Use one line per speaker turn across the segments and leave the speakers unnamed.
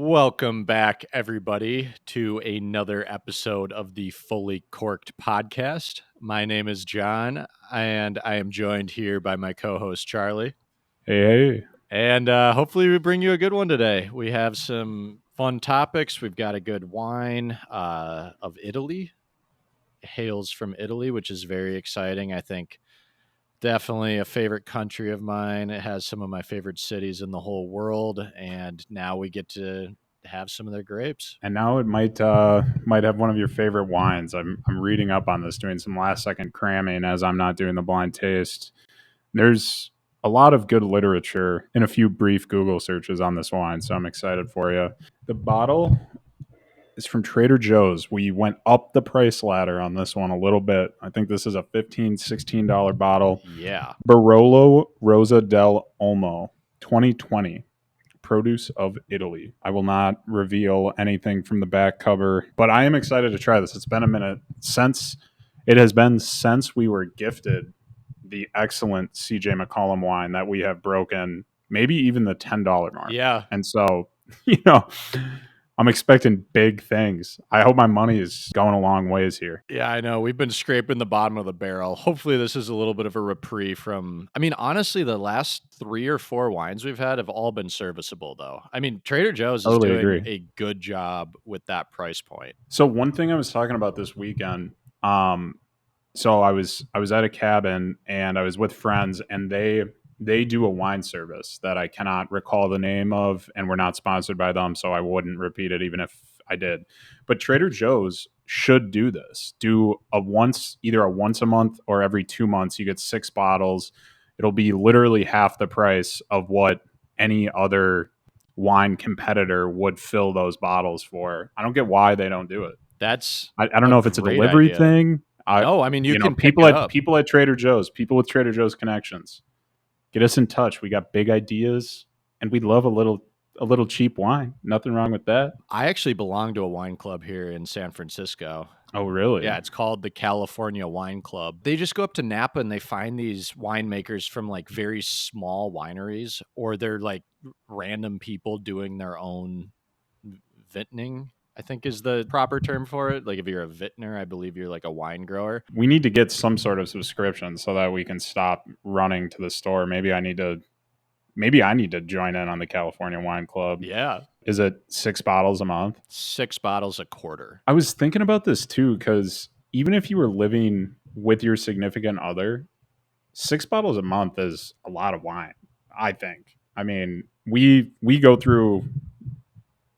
Welcome back, everybody, to another episode of the Fully Corked podcast. My name is John, and I am joined here by my co-host, Charlie.
Hey.
And hopefully we bring you a good one today. We have some fun topics. We've got a good wine of Italy, hails from Italy, which is very exciting. I think definitely a favorite country of mine. It has some of my favorite cities in the whole world, and now we get to have some of their grapes.
And now it might have one of your favorite wines. I'm reading up on this, doing some last second cramming as I'm not doing the blind taste. There's a lot of good literature and a few brief Google searches on this wine, so I'm excited for you. The bottle is from Trader Joe's. We went up the price ladder on this one a little bit. I think this is a $15, $16 bottle.
Yeah.
Barolo Rosa del Olmo 2020. Produce of Italy. I will not reveal anything from the back cover, but I am excited to try this. It's been a minute since we were gifted the excellent CJ McCollum wine that we have broken maybe even the $10 mark.
Yeah.
And so, I'm expecting big things. I hope my money is going a long ways here.
Yeah, I know. We've been scraping the bottom of the barrel. Hopefully this is a little bit of a reprieve from, honestly, the last 3 or 4 wines we've had have all been serviceable, though. Trader Joe's is doing a good job with that price point.
So one thing I was talking about this weekend, so I was at a cabin and I was with friends, and they do a wine service that I cannot recall the name of, and we're not sponsored by them, so I wouldn't repeat it even if I did. But Trader Joe's should do this. Do either a once a month or every 2 months. You get 6 bottles. It'll be literally half the price of what any other wine competitor would fill those bottles for. I don't get why they don't do it. I don't know if it's a delivery thing.
You can
people at Trader Joe's, people with Trader Joe's connections, get us in touch. We got big ideas, and we love a little cheap wine. Nothing wrong with that.
I actually belong to a wine club here in San Francisco.
Oh, really?
Yeah, it's called the California Wine Club. They just go up to Napa and they find these winemakers from like very small wineries, or they're like random people doing their own vintning, I think is the proper term for it. Like if you're a vintner, I believe you're like a wine grower.
We need to get some sort of subscription so that we can stop running to the store. Maybe I need to join in on the California Wine Club.
Yeah.
Is it 6 bottles a month?
6 bottles a quarter.
I was thinking about this too, because even if you were living with your significant other, 6 bottles a month is a lot of wine, I think.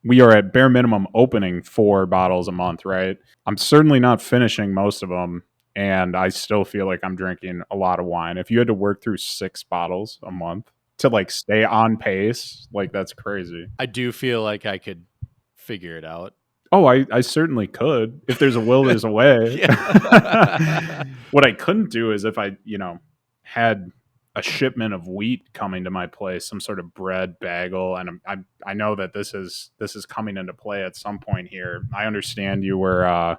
We are at bare minimum opening 4 bottles a month, right? I'm certainly not finishing most of them, and I still feel like I'm drinking a lot of wine. If you had to work through 6 bottles a month to like stay on pace, like that's crazy.
I do feel like I could figure it out.
Oh, I certainly could. If there's a will, there's a way. What I couldn't do is if I, had a shipment of wheat coming to my place, some sort of bread bagel, and I know that this is coming into play at some point here. I understand you were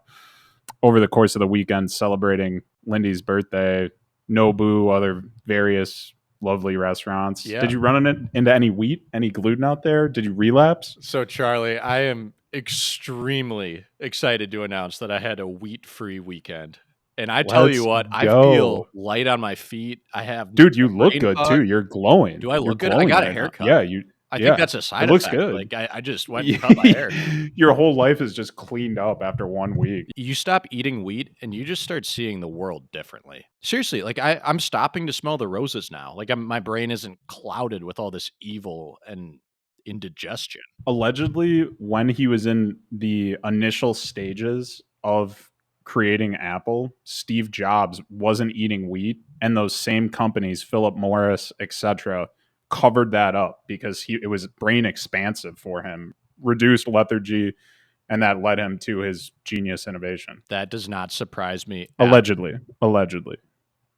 over the course of the weekend celebrating Lindy's birthday, Nobu, other various lovely restaurants.
Yeah.
Did you run into any wheat, any gluten out there? Did you relapse?
So Charlie, I am extremely excited to announce that I had a wheat-free weekend. And I tell you what, I feel light on my feet.
Dude, you look good too. You're glowing.
Do I look good? I got a haircut.
Yeah,
I think that's a side effect.
It looks good.
Like I just went and cut my hair.
Your whole life is just cleaned up after 1 week.
You stop eating wheat and you just start seeing the world differently. Seriously, like I'm stopping to smell the roses now. Like my brain isn't clouded with all this evil and indigestion.
Allegedly, when he was in the initial stages of creating Apple, Steve Jobs wasn't eating wheat, and those same companies, Philip Morris, etc., covered that up because it was brain expansive for him, reduced lethargy, and that led him to his genius innovation.
That does not surprise me.
Allegedly.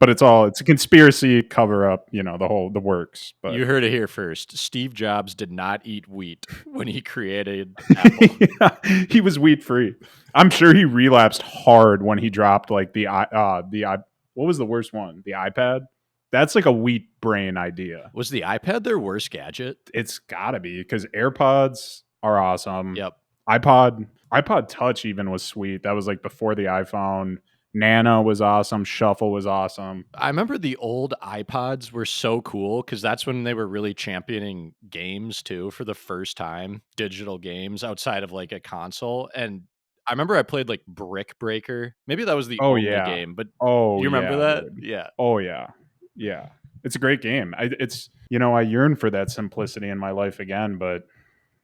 But it's a conspiracy cover up, the works. But
you heard it here first. Steve Jobs did not eat wheat when he created Apple.
Yeah, he was wheat free. I'm sure he relapsed hard when he dropped like what was the worst one? The iPad. That's like a wheat brain idea.
Was the iPad their worst gadget?
It's gotta be, because AirPods are awesome.
Yep.
iPod Touch even was sweet. That was like before the iPhone. Nano was awesome. Shuffle was awesome.
I remember the old iPods were so cool because that's when they were really championing games too for the first time, digital games outside of like a console. And I remember I played like Brick Breaker. Maybe that was the
Oh
only
yeah.
game, but
Oh
you remember
yeah,
that?
dude.
Yeah.
Oh yeah. Yeah. It's a great game. It's I yearn for that simplicity in my life again, but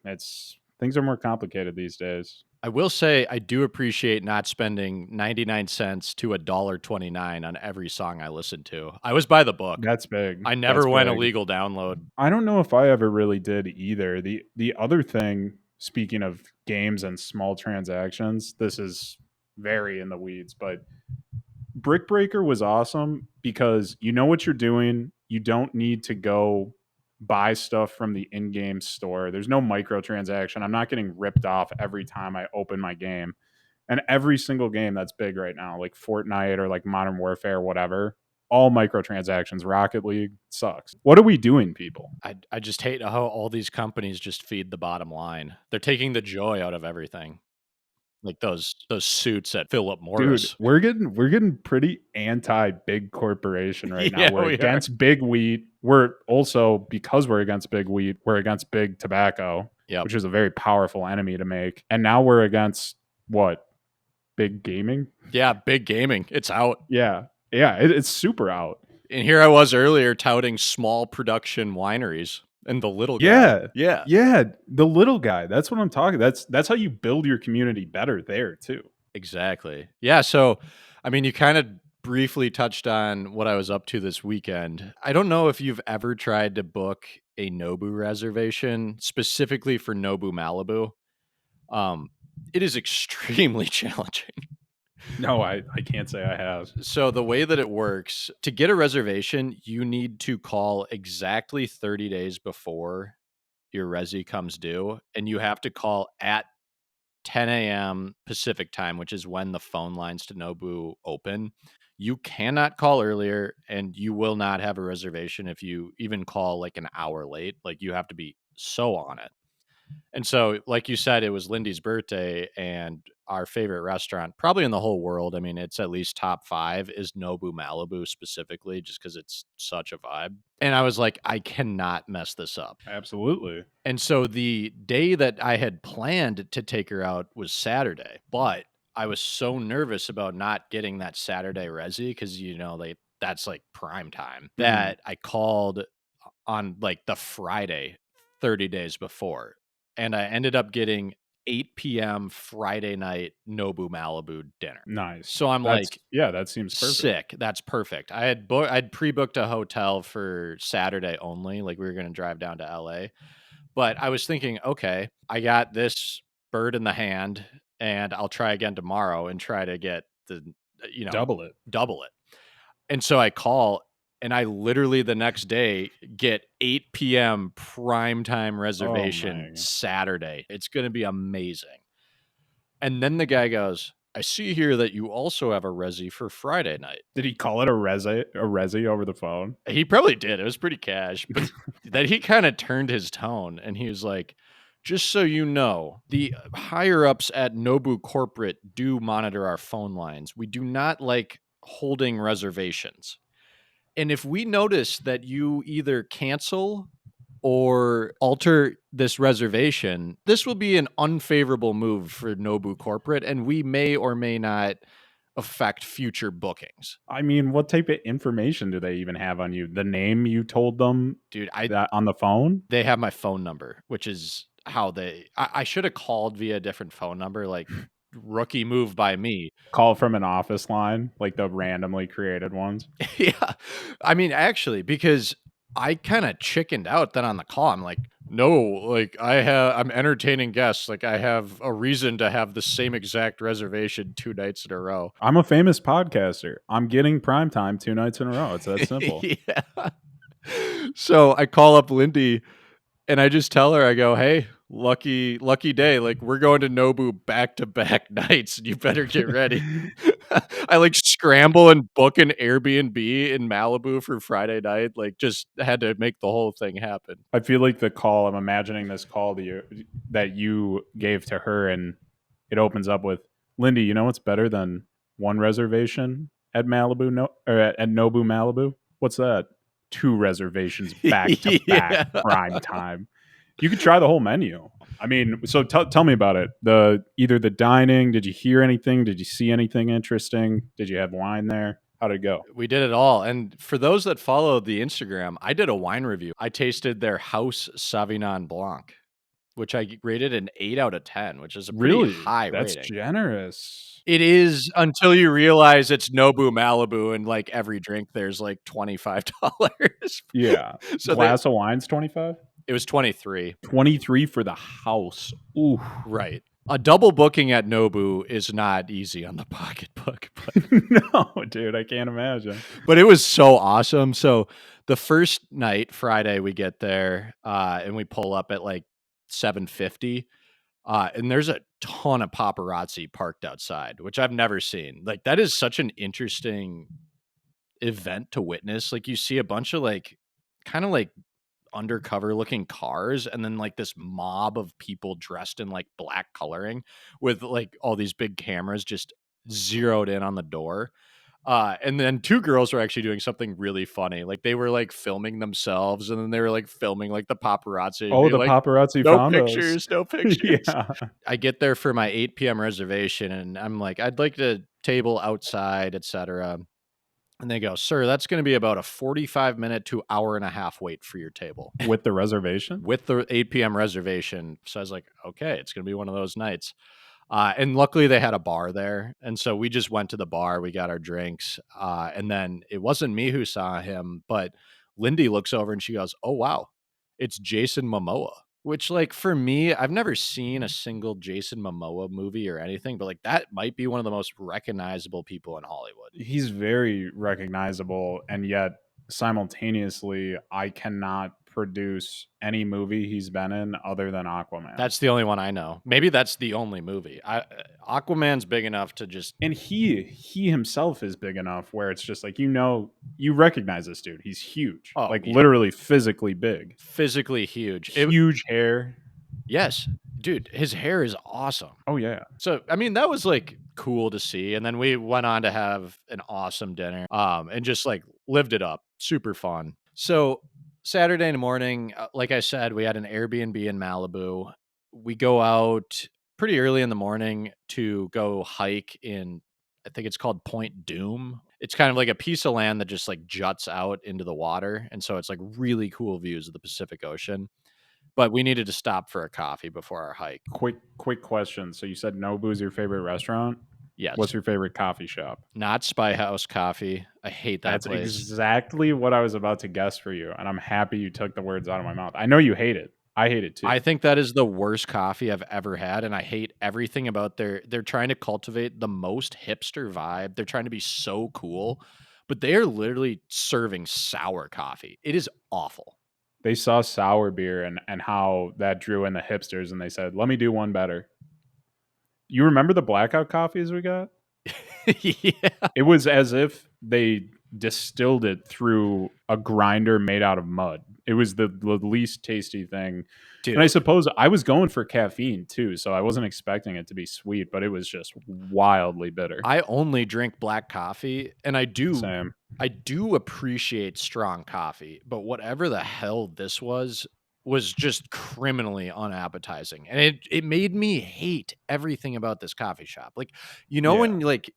it's things are more complicated these days.
I will say I do appreciate not spending 99 cents to $1.29 on every song I listen to. I was by the book.
That's big.
I
That's
never went
big.
illegal download.
I don't know if I ever really did either. The other thing, speaking of games and small transactions, this is very in the weeds, but Brick Breaker was awesome because you know what you're doing. You don't need to go buy stuff from the in-game store. There's no microtransaction. I'm not getting ripped off every time I open my game. And every single game that's big right now, like Fortnite or like Modern Warfare, whatever, all microtransactions. Rocket League sucks. What are we doing, people?
I just hate how all these companies just feed the bottom line. They're taking the joy out of everything. Like those suits at Philip
Dude,
Morris.
we're getting pretty anti big corporation right now.
Yeah,
We're
we are.
against big wheat. We're also, because we're against big wheat, we're against big tobacco,
Yep.
which is a very powerful enemy to make. And now we're against what? Big gaming?
Yeah, big gaming. It's out.
Yeah. Yeah, it's super out.
And here I was earlier touting small production wineries and the little guy.
Yeah.
Yeah,
Yeah, the little guy. That's what I'm talking. That's how you build your community better there too.
exactly. Yeah, so I mean, you kind of briefly touched on what I was up to this weekend. I don't know if you've ever tried to book a Nobu reservation specifically for Nobu Malibu. Um, it is extremely challenging.
No, I can't say I have.
So the way that it works, to get a reservation, you need to call exactly 30 days before your resi comes due, and you have to call at 10 a.m. Pacific time, which is when the phone lines to Nobu open. You cannot call earlier, and you will not have a reservation if you even call like an hour late. Like you have to be so on it. And so, like you said, it was Lindy's birthday, and our favorite restaurant, probably in the whole world, I mean, it's at least top 5, is Nobu Malibu specifically, just because it's such a vibe. And I was like, I cannot mess this up.
Absolutely.
And so the day that I had planned to take her out was Saturday, but I was so nervous about not getting that Saturday resi because that's like prime time
Mhm.
that I called on like the Friday 30 days before. And I ended up getting 8 p.m. Friday night Nobu Malibu dinner.
Nice.
So I'm like,
That seems perfect.
sick. That's perfect. I'd pre-booked a hotel for Saturday only, like we were going to drive down to LA. But I was thinking, okay, I got this bird in the hand and I'll try again tomorrow and try to get you know,
Double it.
double it. And so I call and I literally the next day get 8 p.m. prime time
Oh
reservation
my.
Saturday. It's going to be amazing. And then the guy goes, I see here that you also have a resi for Friday night.
Did he call it a resi over the phone?
He probably did. It was pretty cash, but then he kind of turned his tone and he was like, just so you know, the higher ups at Nobu Corporate do monitor our phone lines. We do not like holding reservations. And if we notice that you either cancel or alter this reservation, this will be an unfavorable move for Nobu Corporate, and we may or may not affect future bookings.
I mean, what type of information do they even have on you? The name you told them
Dude,
that on the phone?
they have my phone number, which is how I should have called via a different phone number, like rookie move by me.
Call from an office line, like the randomly created ones.
Yeah. I mean, actually, because I kind of chickened out then on the call. I'm like, no, like I'm entertaining guests. Like I have a reason to have the same exact reservation 2 nights in a row.
I'm a famous podcaster. I'm getting prime time 2 nights in a row. It's that simple.
Yeah. So I call up Lindy and I just tell her, I go, hey, lucky day. Like we're going to Nobu back to back nights. And you better get ready. I like scramble and book an Airbnb in Malibu for Friday night, like, just had to make the whole thing happen.
I feel like the call. I'm imagining this call that you gave to her, and it opens up with, "Lindy, you know what's better than one reservation at Malibu? No, or at Nobu Malibu? What's that? Two reservations back to back,
Yeah.
prime time. You could try the whole menu. I mean, so tell me about it. Either the dining. Did you hear anything? Did you see anything interesting? Did you have wine there? How did it go?
We did it all, and for those that follow the Instagram, I did a wine review. I tasted their House Sauvignon Blanc, which I rated an 8 out of 10, which is a pretty
Really?
high
That's
rating.
generous.
It is until you realize it's Nobu Malibu and, like, every drink there's, like, $25.
Yeah.
So they
Glass of wine's 25?
it was 23.
23 for the house. Ooh.
Right. A double booking at Nobu is not easy on the pocketbook,
No, dude, I can't imagine.
but it was so awesome. So the first night, Friday, we get there, and we pull up at, like, 7:50, and there's a ton of paparazzi parked outside, which I've never seen. Like, that is such an interesting event to witness. Like, you see a bunch of, like, kinda, like, undercover looking cars and then, like, this mob of people dressed in, like, black coloring with, like, all these big cameras just zeroed in on the door. And then 2 girls were actually doing something really funny. Like, they were, like, filming themselves, and then they were, like, filming, like, the paparazzi and
Oh,
being
the
like,
paparazzi
"No
found us.
pictures, no pictures."
Yeah.
I get there for my 8 p.m. reservation, and I'm like, "I'd like to table outside, etcetera." And they go, "Sir, that's gonna be about a 45-minute to hour and a half wait for your table."
With the reservation?
With the 8 p.m. reservation. So I was like, "Okay, it's gonna be one of those nights." And luckily they had a bar there, and so we just went to the bar, we got our drinks, and then it wasn't me who saw him, but Lindy looks over and she goes, "Oh, wow, it's Jason Momoa." Which, like, for me, I've never seen a single Jason Momoa movie or anything, but, like, that might be one of the most recognizable people in Hollywood.
He's very recognizable, and yet simultaneously, I cannot produce any movie he's been in other than Aquaman.
That's the only one I know. Maybe that's the only movie. Aquaman's big enough to just
And he himself is big enough where it's just like, you recognize this dude. He's huge.
oh,
Like
yeah,
literally physically big.
physically huge.
Huge hair.
Yes, dude, his hair is awesome.
Oh yeah.
So, I mean, that was, like, cool to see, and then we went on to have an awesome dinner, and just, like, lived it up. Super fun. So, Saturday morning, like I said, we had an Airbnb in Malibu. We go out pretty early in the morning to go hike in I think it's called Point Doom. It's kind of like a piece of land that just, like, juts out into the water, and so it's, like, really cool views of the Pacific Ocean, but we needed to stop for a coffee before our hike.
Quick question. So you said Nobu's your favorite restaurant? What's
Yes.
your favorite coffee shop?
Not Spy House Coffee. I hate that
That's
place.
exactly what I was about to guess for you, and I'm happy you took the words out of my mouth. I know you hate it. I hate it
I
too.
think that is the worst coffee I've ever had, and I hate everything about they're trying to cultivate the most hipster vibe. They're trying to be so cool, but they are literally serving sour coffee. It is awful.
They saw sour beer and how that drew in the hipsters, and they said, "Let me do one better." You remember the blackout coffees we got?
Yeah,
It was as if they distilled it through a grinder made out of mud. It was the least tasty thing. And I
dude.
suppose I was going for caffeine too, so I wasn't expecting it to be sweet, but it was just wildly bitter.
I only drink black coffee, and
Same.
I do appreciate strong coffee, but whatever the hell this was just criminally unappetizing, and it made me hate everything about this coffee shop. Like,
Yeah.
when, like,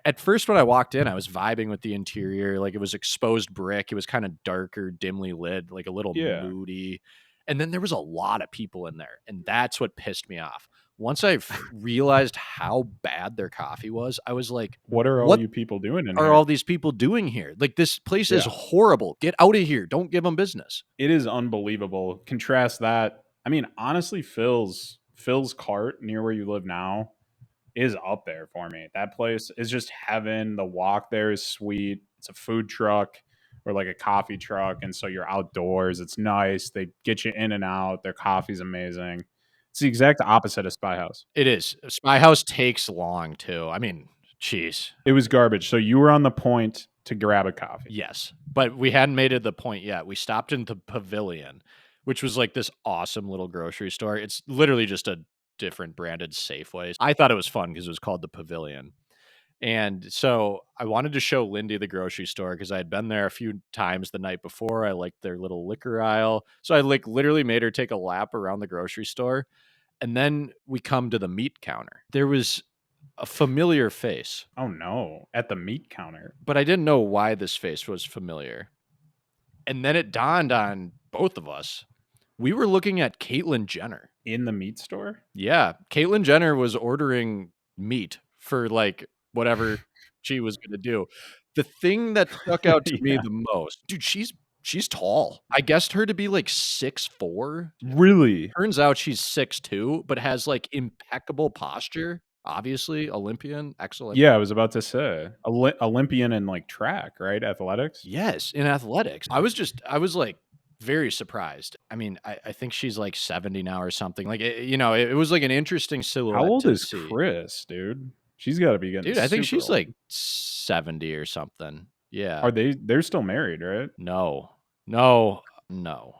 at first when I walked in, I was vibing with the interior, like, it was exposed brick, it was kinda darker, dimly lit, like, a little
Yeah.
moody, and then there was a lot of people in there, and that's what pissed me off. Once I realized how bad their coffee was, I was like,
What are all
"What
you people doing in
are all
here?
these people doing here? Like, this place is
Yeah.
horrible. Get out of here. Don't give them business."
It is unbelievable. Contrast that. I mean, honestly, Phil's cart near where you live now is up there for me. That place is just heaven. The walk there is sweet. It's a food truck or like a coffee truck, and so you're outdoors. It's nice. They get you in and out. Their coffee's amazing. It's the exact opposite of Spy House.
It is. Spy House takes long too. I mean, Jeez.
It was garbage. So you were on the point to grab a coffee.
Yes, but we hadn't made it to the point yet. We stopped in the Pavilion, which was like this awesome little grocery store. It's literally just a different branded Safeway. I thought it was fun because it was called the Pavilion. And so I wanted to show Lindy the grocery store because I had been there a few times the night before. I liked their little liquor aisle. So I like literally made her take a lap around the grocery store. And then we come to the meat counter. There was a familiar face,
Oh no, at the meat counter.
but I didn't know why this face was familiar. And then it dawned on both of us. We were looking at Caitlyn Jenner.
In the meat store?
Yeah, Caitlyn Jenner was ordering meat for like whatever she was going to do. The thing that stuck out to me
Yeah.
the most, dude, she's tall. I guessed her to be like 6'4".
Really?
Turns out she's 6'2", but has like impeccable posture. Obviously, Olympian, excellent.
Yeah, I was about to say Olympian in like track, right? Athletics.
Yes, in athletics. I was like very surprised. I mean, I think she's like 70 now or something. Like, it was like an interesting
How
silhouette
old
to
is
see.
Chris, dude? She's got to be getting
Dude, I think
super
she's
old.
like 70 or something. Yeah.
Are they're still married, right?
No. No. No.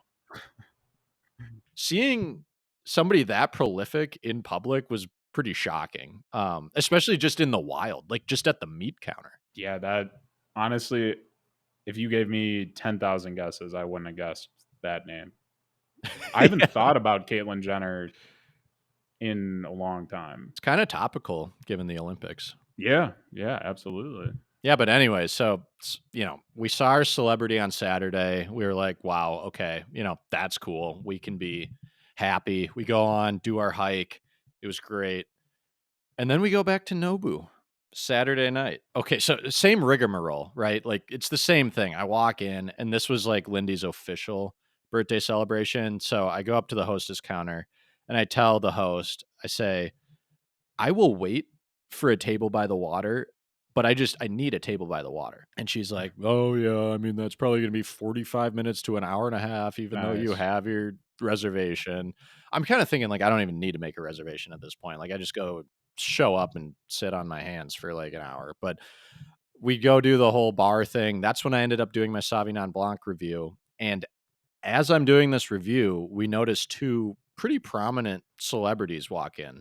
Seeing somebody that prolific in public was pretty shocking. Especially just in the wild, like just at the meat counter.
Yeah, that honestly, if you gave me 10,000 guesses, I wouldn't have guessed that name. I haven't
Yeah.
thought about Caitlyn Jenner in a long time.
It's kind of topical given the Olympics.
Yeah, absolutely.
Yeah, but anyway, so we saw our celebrity on Saturday. We were like, wow, okay, that's cool. We can be happy. We go on, do our hike. It was great. And then we go back to Nobu Saturday night. Okay, so same rigmarole, right? Like it's the same thing. I walk in, and this was like Lindy's official birthday celebration. So I go up to the hostess counter and I tell the host, I say, I will wait for a table by the water, but I need a table by the water. And she's like, oh yeah, I mean, that's probably going to be 45 minutes to an hour and a half, even though you
Nice.
have your reservation. I'm kind of thinking like, I don't even need to make a reservation at this point. Like I just go show up and sit on my hands for like an hour. But we go do the whole bar thing. That's when I ended up doing my Sauvignon Blanc review. And as I'm doing this review, we noticed two pretty prominent celebrities walk in,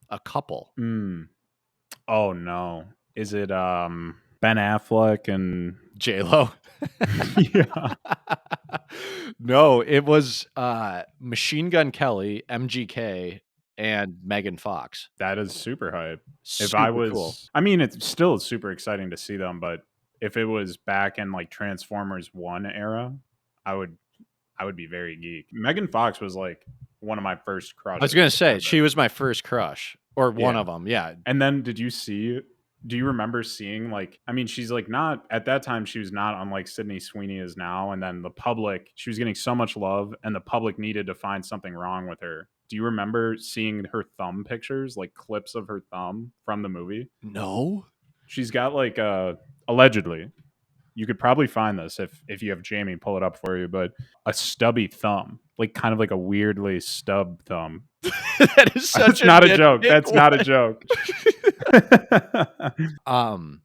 a couple.
Mm. Oh no. Is it Ben Affleck and
J-Lo.
yeah.
No, it was Machine Gun Kelly, MGK, and Megan Fox.
That is super hype. If I
Super cool.
was I mean it's still super exciting to see them, but if it was back in like Transformers 1 era, I would be very geek. Megan Fox was like one of my first
I was
crushes
gonna say
ever.
she was my first crush, or one
Yeah.
of them. Yeah,
And then do you remember seeing like I mean she's like not at that time she was not unlike Sydney Sweeney is now, and then the public she was getting so much love and the public needed to find something wrong with her. Do you remember seeing her thumb pictures, like clips of her thumb from the movie?
no.
She's got like allegedly, you could probably find this if you have Jamie pull it up for you, but a stubby thumb, like kind of like a weirdly stub thumb.
That is such
That's
a
not a joke.
nitpick.
That's not a joke.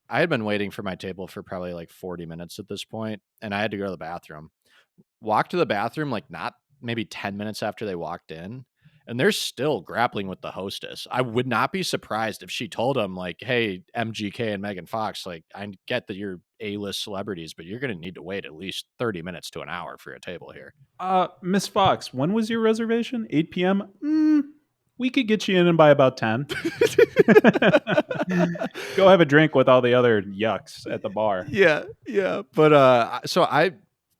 I had been waiting for my table for probably like 40 minutes at this point, and I had to go to the bathroom. Walked to the bathroom like not maybe 10 minutes after they walked in, and they're still grappling with the hostess. I would not be surprised if she told them like, "Hey, MGK and Megan Fox, like I get that you're A-list celebrities, but you're going to need to wait at least 30 minutes to an hour for a table here."
Miss Fox, when was your reservation? 8 p.m. We could get you in by about 10. Go have a drink with all the other yucks at the bar.
Yeah, yeah. But so I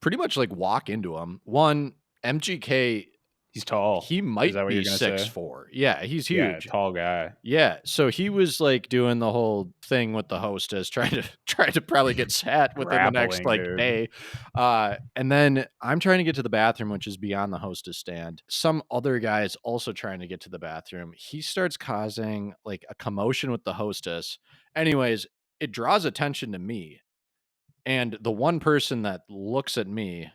pretty much like walk into him. One, MGK,
He's tall.
he
Is
might
that what
be
you're gonna say?
6'4". Yeah, he's
Yeah,
huge.
tall guy.
Yeah, so he was like doing the whole thing with the hostess, trying to probably get sat within the next
Grappling,
like
dude.
day. And then I'm trying to get to the bathroom, which is beyond the hostess stand. Some other guy's also trying to get to the bathroom. He starts causing like a commotion with the hostess. Anyways, it draws attention to me. And the one person that looks at me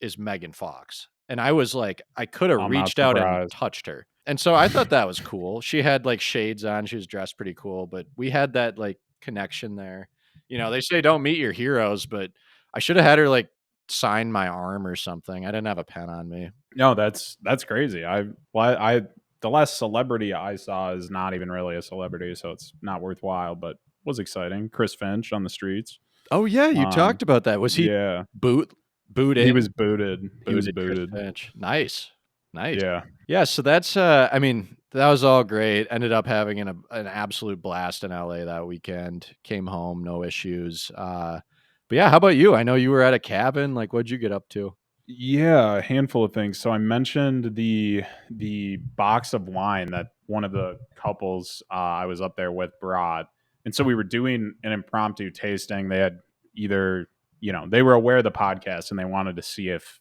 is Megan Fox. And I was like, I could have
I'm not
reached out and
surprised.
touched her. And so I thought that was cool. She had like shades on. She was dressed pretty cool, but we had that like connection there. You know, they say don't meet your heroes, but I should have had her like sign my arm or something. I didn't have a pen on me.
No, that's crazy. I the last celebrity I saw is not even really a celebrity, so it's not worthwhile, but was exciting. Chris Finch on the streets.
Oh yeah, you
Um,
talked about that. Was he
yeah,
boot boot
he
in?
was booted. He was
Booted Chris
booted.
Finch. Nice. Nice.
Yeah.
Yeah, so that's I mean, that was all great. Ended up having an absolute blast in LA that weekend. Came home, no issues. But yeah, how about you? I know you were at a cabin. Like what'd you get up to?
Yeah, a handful of things. So I mentioned the box of wine that one of the couples I was up there with brought, and so we were doing an impromptu tasting. They had either they were aware of the podcast and they wanted to see if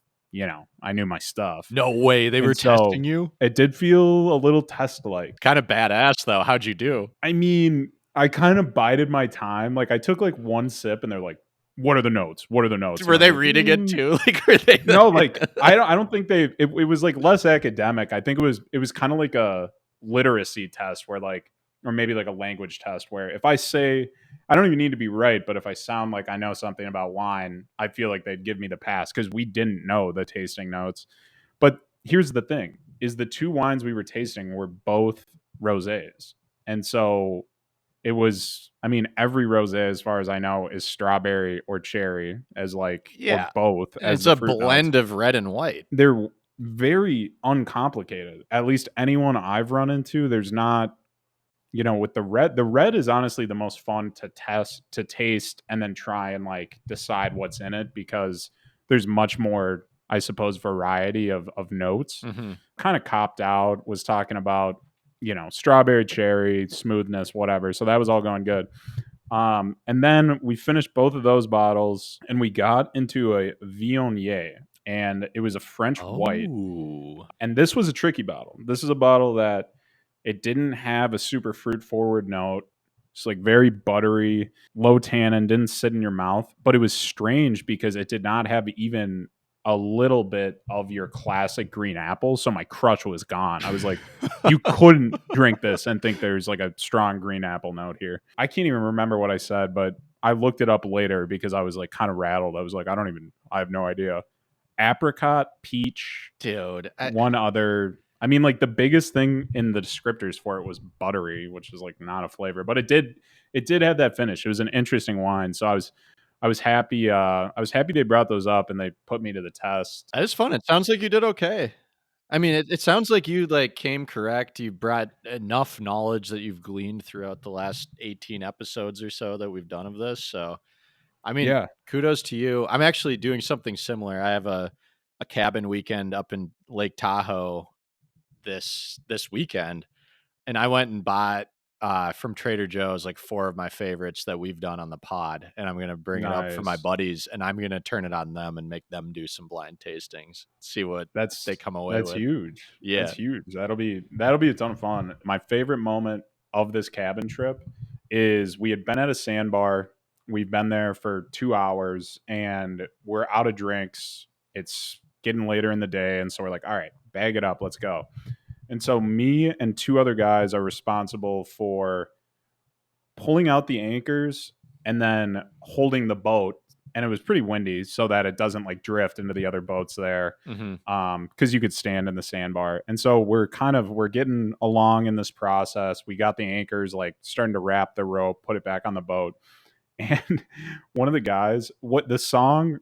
I knew my stuff,
No way. They were
and
testing
so
you?
it did feel a little test like.
Kind of badass though. How'd you do?
I mean, I kind of bided my time. Like I took like one sip, and they're like, "What are the notes? What are the notes?" And
Were
I was
they
like,
reading it too? Like were they
no, like I don't think it was like less academic. I think it was kind of like a literacy test where like or maybe like a language test where if I say I don't even need to be right, but if I sound like I know something about wine, I feel like they'd give me the pass because we didn't know the tasting notes. But here's the thing is the two wines we were tasting were both rosés. And so it was I mean every rosé as far as I know is strawberry or cherry as like or
Yeah.
both
And
as
it's
the
a
fruit notes.
blend of red and white.
They're very uncomplicated. At least anyone I've run into, there's not with the red is honestly the most fun to test, to taste, and then try and like decide what's in it because there's much more, I suppose, variety of notes.
Mhm.
Kind of copped out, was talking about, strawberry, cherry, smoothness, whatever. So that was all going good. And then we finished both of those bottles and we got into a Viognier and it was a French white.
Oh.
And this was a tricky bottle. This is a bottle that it didn't have a super fruit forward note. It's like very buttery, low tannin, didn't sit in your mouth, but it was strange because it did not have even a little bit of your classic green apple. So my crush was gone. I was like, you couldn't drink this and think there's like a strong green apple note here. I can't even remember what I said, but I looked it up later because I was like kind of rattled. I was like, I have no idea. Apricot, peach,
Dude,
one other. I mean, like the biggest thing in the descriptors for it was buttery, which is like not a flavor, but it did have that finish. It was an interesting wine, so I was happy. I was happy they brought those up and they put me to the test.
that is fun. It sounds like you did okay. I mean, it sounds like you, like, came correct. You brought enough knowledge that you've gleaned throughout the last 18 episodes or so that we've done of this, so, I mean,
Yeah,
kudos to you. I'm actually doing something similar. I have a cabin weekend up in Lake Tahoe this weekend, and I went and bought, from Trader Joe's, like, 4 of my favorites that we've done on the pod, and I'm gonna bring it up for my
nice.
buddies, and I'm gonna turn it on them and make them do some blind tastings, see what they
That's
come away
that's
with.
huge. That's
Yeah.
huge. That'll be a ton of fun. My favorite moment of this cabin trip is we had been at a sandbar. We've been there for 2 hours and we're out of drinks. It's getting later in the day, and so we're like, all right, bag it up, let's go. And so me and two other guys are responsible for pulling out the anchors and then holding the boat, and it was pretty windy so that it doesn't like drift into the other boats there,
Mhm.
because you could stand in the sandbar. And so we're getting along in this process. We got the anchors like starting to wrap the rope, put it back on the boat. And one of the guys, what the song,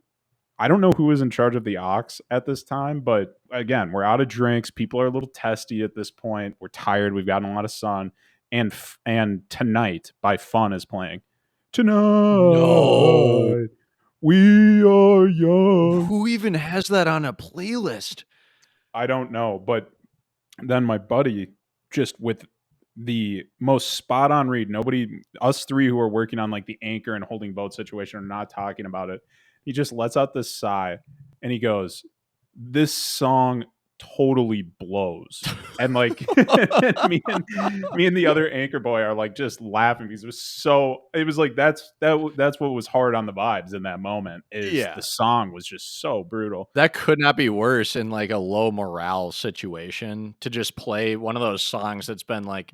I don't know who was in charge of the aux at this time, but again, we're out of drinks. People are a little testy at this point. We're tired. We've gotten a lot of sun, and Tonight by Fun is playing.
No.
Tonight we are young.
Who even has that on a playlist?
I don't know, but then my buddy, just with the most spot on read, nobody, us three who are working on like the anchor and holding boat situation are not talking about it. He just lets out this sigh and he goes, "This song totally blows." And like me and the other anchor boy are like just laughing because it was like that's what was hard on the vibes in that moment is the
Yeah.
song was just so brutal.
That could not be worse in, like, a low morale situation to just play one of those songs that's been, like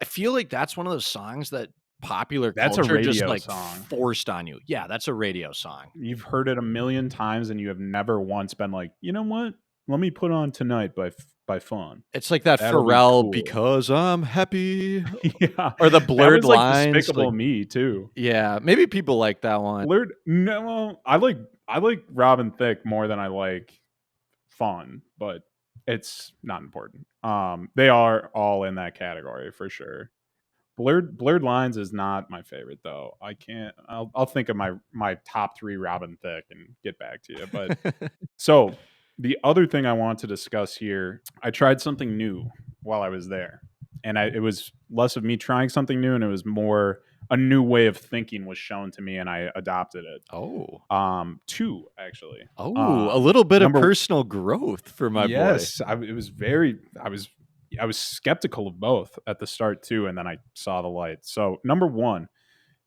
I feel like that's one of those songs that popular
That's a
culture just
radio
like
song.
forced on you. Yeah, that's a radio song.
You've heard it a million times and you have never once been like, you know what? Let me put on Tonight by Fun.
It's like that
That'll be
Pharrell
cool.
"Because I'm Happy"
Yeah.
or the
That
Blurred
was like
Lines, like
Despicable Me too.
yeah, maybe people like that one.
Blurred no, I like Robin Thicke more than I like Fun, but it's not important. They are all in that category for sure. Blurred Lines is not my favorite though. I can't. I'll think of my top 3 Robin Thicke and get back to you. But so the other thing I want to discuss here, I tried something new while I was there, and it was less of me trying something new, and it was more a new way of thinking was shown to me, and I adopted it.
Oh.
2 actually.
Oh, a little bit of
Number
personal growth for my boy.
Yes, it was very. I was skeptical of both at the start too, and then I saw the light. So number one,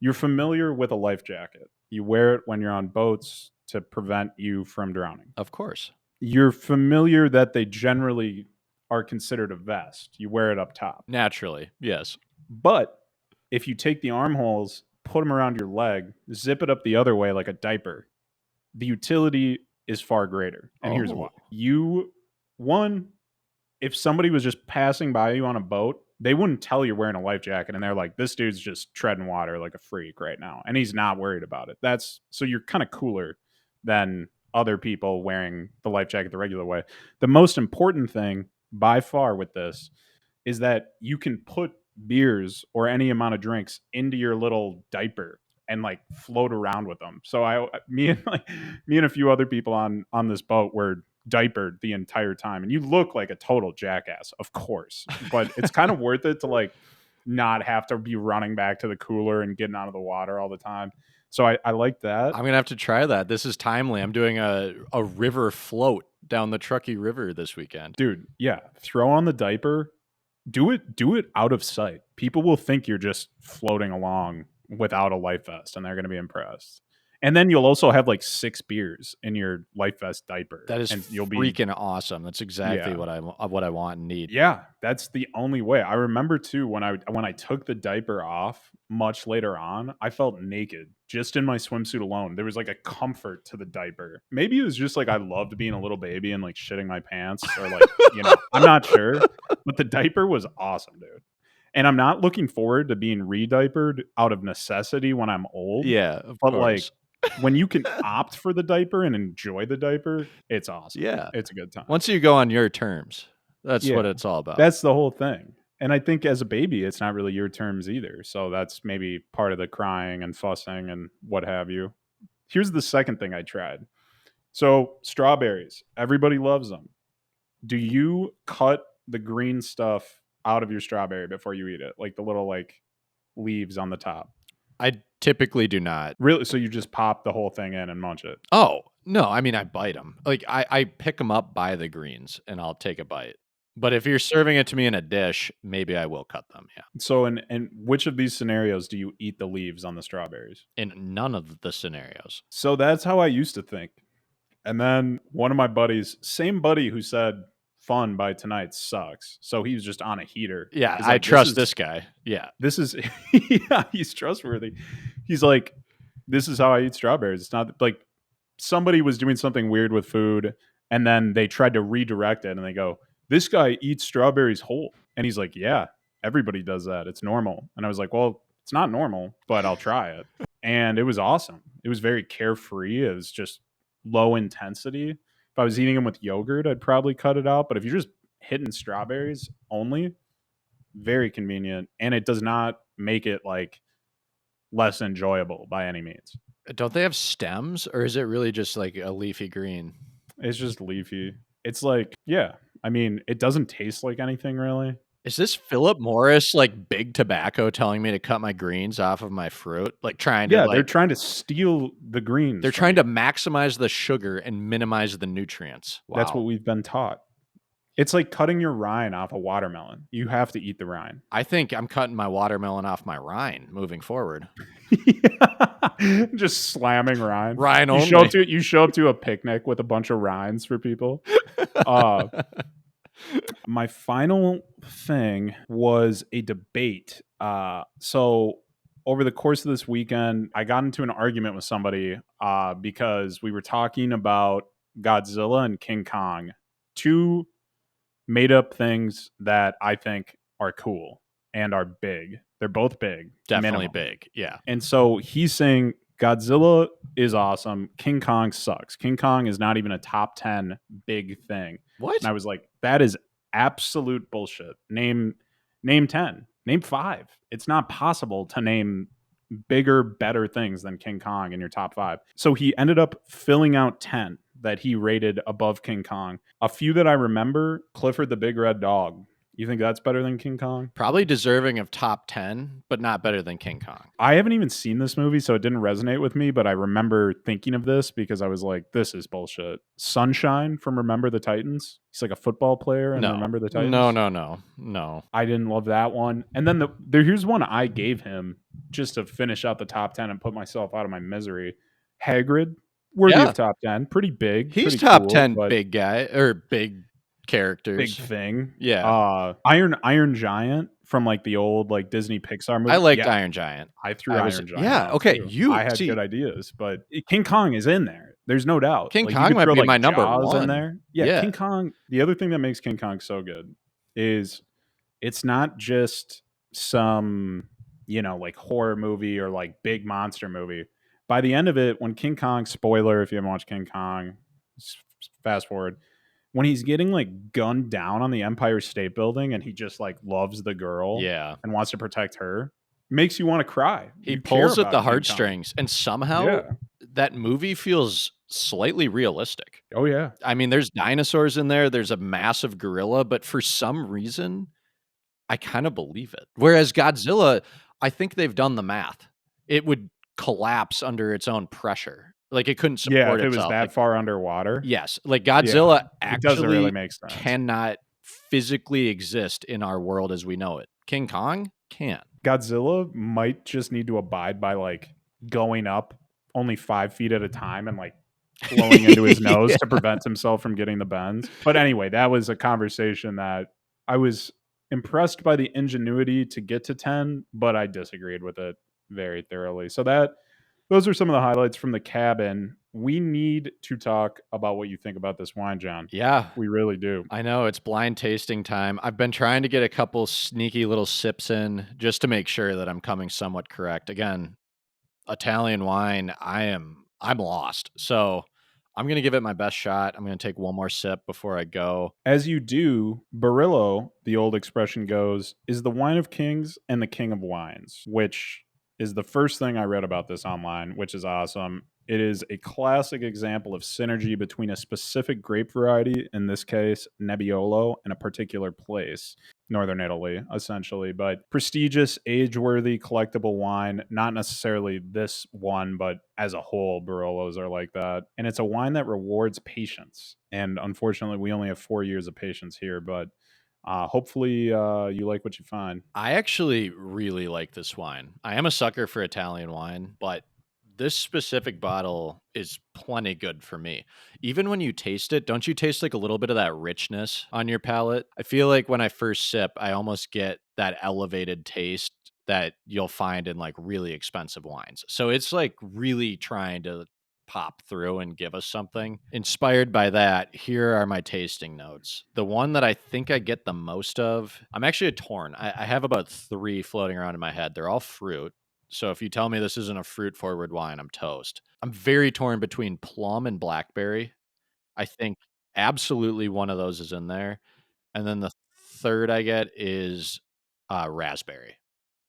you're familiar with a life jacket. You wear it when you're on boats to prevent you from drowning.
Of course.
You're familiar that they generally are considered a vest. You wear it up top.
Naturally, yes.
But if you take the armholes, put them around your leg, zip it up the other way like a diaper, the utility is far greater. And here's why.
Oh.
One, if somebody was just passing by you on a boat, they wouldn't tell you're wearing a life jacket and they're like, this dude's just treading water like a freak right now. And he's not worried about it. So you're kind of cooler than other people wearing the life jacket the regular way. The most important thing by far with this is that you can put beers or any amount of drinks into your little diaper and like float around with them. So me and a few other people on this boat were diapered the entire time, and you look like a total jackass, of course, but it's kind of worth it to like not have to be running back to the cooler and getting out of the water all the time. So I like that.
I'm gonna have to try that. This is timely. I'm doing a river float down the Truckee River this weekend.
Dude, yeah, throw on the diaper, do it out of sight. People will think you're just floating along without a life vest, and they're going to be impressed. And then you'll also have like 6 beers in your life vest diaper.
That is
and you'll be
freaking awesome. That's exactly
Yeah.
what I want and need.
Yeah, that's the only way. I remember too when I took the diaper off much later on, I felt naked just in my swimsuit alone. There was like a comfort to the diaper. Maybe it was just like I loved being a little baby and like shitting my pants or like, I'm not sure, but the diaper was awesome, dude. And I'm not looking forward to being re-diapered out of necessity when I'm old.
Yeah, of
But like
course.
when you can opt for the diaper and enjoy the diaper, it's awesome.
Yeah.
It's a good time.
Once you go on your terms, that's
Yeah.
what it's all about.
That's the whole thing. And I think as a baby, it's not really your terms either. So that's maybe part of the crying and fussing and what have you. Here's the second thing I tried. So strawberries, everybody loves them. Do you cut the green stuff out of your strawberry before you eat it? Like the little like leaves on the top.
I typically do not.
Really? So you just pop the whole thing in and munch it?
Oh, no, I mean, I bite them. Like, I pick them up by the greens, and I'll take a bite. But if you're serving it to me in a dish, maybe I will cut them, yeah.
So in which of these scenarios do you eat the leaves on the strawberries?
In none of the scenarios.
So that's how I used to think. And then one of my buddies, same buddy who said Fun by Tonight sucks. So he was just on a heater.
Yeah,
He's
I
like,
trust this guy. Yeah.
This is, yeah, he's trustworthy. He's like, this is how I eat strawberries. It's not like somebody was doing something weird with food and then they tried to redirect it and they go, this guy eats strawberries whole. And he's like, yeah, everybody does that. It's normal. And I was like, well, it's not normal, but I'll try it. And it was awesome. It was very carefree. It was just low intensity. If I was eating them with yogurt, I'd probably cut it out. But if you're just hitting strawberries only, very convenient. And it does not make it like less enjoyable by any means.
Don't they have stems, or is it really just like a leafy green?
It's just leafy. It's like, yeah. I mean, it doesn't taste like anything really.
Is this Philip Morris, like, big tobacco telling me to cut my greens off of my fruit? Like, trying to,
Yeah,
like,
they're trying to steal the greens.
they're
from
trying
you.
to maximize the sugar and minimize the nutrients. Wow.
That's what we've been taught. It's like cutting your rind off a watermelon. You have to eat the rind.
I think I'm cutting my watermelon off my rind moving forward.
Just slamming rind.
Rind only.
You show up to a picnic with a bunch of rinds for people. My final thing was a debate. So over the course of this weekend, I got into an argument with somebody because we were talking about Godzilla and King Kong, two made up things that I think are cool and are big. They're both big,
Definitely
minimum.
big. Yeah.
And so he's saying Godzilla is awesome. King Kong sucks. King Kong is not even a top 10 big thing. And
What?
I was like, that is absolute bullshit. Name 10. Name 5. It's not possible to name bigger, better things than King Kong in your top 5. So he ended up filling out 10 that he rated above King Kong. A few that I remember, Clifford the Big Red Dog. You think that's better than King Kong?
Probably deserving of top 10, but not better than King Kong.
I haven't even seen this movie, so it didn't resonate with me, but I remember thinking of this because I was like, this is bullshit. Sunshine from Remember the Titans. He's like a football player in
No.
Remember the Titans.
No.
I didn't love that one. And then here's one I gave him just to finish out the top 10 and put myself out of my misery. Hagrid, worthy
Yeah.
of top 10. Pretty big,
He's
pretty
top
cool,
10
but
big guy or big characters.
big thing.
Yeah.
Iron Giant from like the old like Disney Pixar movie.
I liked
Yeah,
Iron Giant.
I threw Iron Giant
Yeah,
out
okay.
too.
You
I had
see
good ideas, but King Kong is in there. There's no doubt.
King
Like you
Kong
could
might
throw
be
like
my number
Jaws in
1.
there. Yeah,
Yeah.
King Kong. The other thing that makes King Kong so good is it's not just some, like horror movie or like big monster movie. By the end of it, when King Kong, spoiler if you haven't watched King Kong, fast forward, when he's getting like gunned down on the Empire State Building and he just like loves the girl
Yeah.
and wants to protect her, makes you want to cry.
He
You care
pulls at the
about King Kong.
heartstrings, and somehow
Yeah.
that movie feels slightly realistic.
Oh yeah.
I mean, there's dinosaurs in there, there's a massive gorilla, but for some reason, I kind of believe it. Whereas Godzilla, I think they've done the math. It would collapse under its own pressure. Like it couldn't
Yeah,
support
if it was
itself.
that
Like,
far underwater.
yes, like
Yeah.
Godzilla
It doesn't really
actually
make sense.
cannot physically exist in our world as we know it. King Kong can.
Godzilla might just need to abide by like going up only 5 feet at a time and like blowing into his nose
Yeah.
to prevent himself from getting the bends. But anyway, that was a conversation that I was impressed by the ingenuity to get to 10, but I disagreed with it very thoroughly. So those are some of the highlights from the cabin. We need to talk about what you think about this wine, John.
Yeah.
We really do.
I know it's blind tasting time. I've been trying to get a couple sneaky little sips in just to make sure that I'm coming somewhat correct. Again, Italian wine, I'm lost. So I'm gonna give it my best shot. I'm gonna take one more sip before I go.
As you do, Barolo, the old expression goes, is the wine of kings and the king of wines, which is the first thing I read about this online, which is awesome. It is a classic example of synergy between a specific grape variety, in this case, Nebbiolo, and a particular place, Northern Italy, essentially. But prestigious, age-worthy, collectible wine, not necessarily this one, but as a whole, Barolos are like that. And it's a wine that rewards patience. And unfortunately, we only have 4 years of patience here, but hopefully you like what you find.
I actually really like this wine. I am a sucker for Italian wine, but this specific bottle is plenty good for me. Even when you taste it, don't you taste like a little bit of that richness on your palate? I feel like when I first sip, I almost get that elevated taste that you'll find in like really expensive wines. So it's like really trying to pop through and give us something. Inspired by that, here are my tasting notes. The one that I think I get the most of, I'm actually torn. I have about 3 floating around in my head. They're all fruit. So if you tell me this isn't a fruit forward wine, I'm toast. I'm very torn between plum and blackberry. I think absolutely one of those is in there. And then the third I get is raspberry.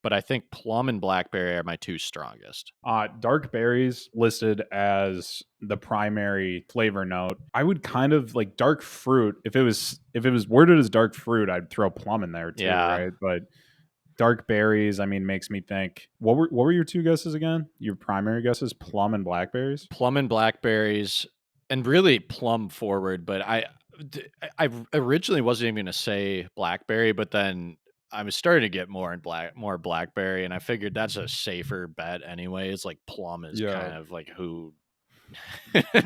But I think plum and blackberry are my 2 strongest.
Dark berries listed as the primary flavor note. I would kind of like dark fruit. If it was worded as dark fruit, I'd throw plum in there too,
Yeah.
right? But dark berries, I mean, makes me think. What were your 2 guesses again? Your primary guesses, plum and blackberries?
Plum and blackberries, and really plum forward. But I originally wasn't even going to say blackberry, but then I was starting to get more blackberry, and I figured that's a safer bet anyway. It's like plum is kind of like who.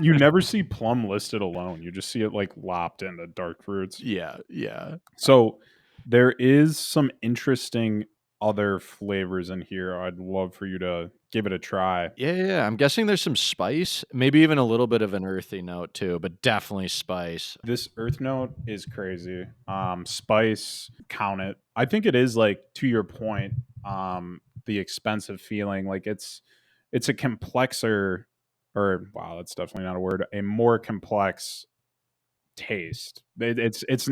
You never see plum listed alone. You just see it like lopped into dark fruits.
Yeah.
So there is some interesting other flavors in here. I'd love for you to give it a try.
Yeah, yeah, yeah. I'm guessing there's some spice, maybe even a little bit of an earthy note too, but definitely spice.
This earth note is crazy. Spice, count it. I think it is like to your point, the expensive feeling. Like it's a complexer or wow, that's definitely not a word, a more complex taste. It's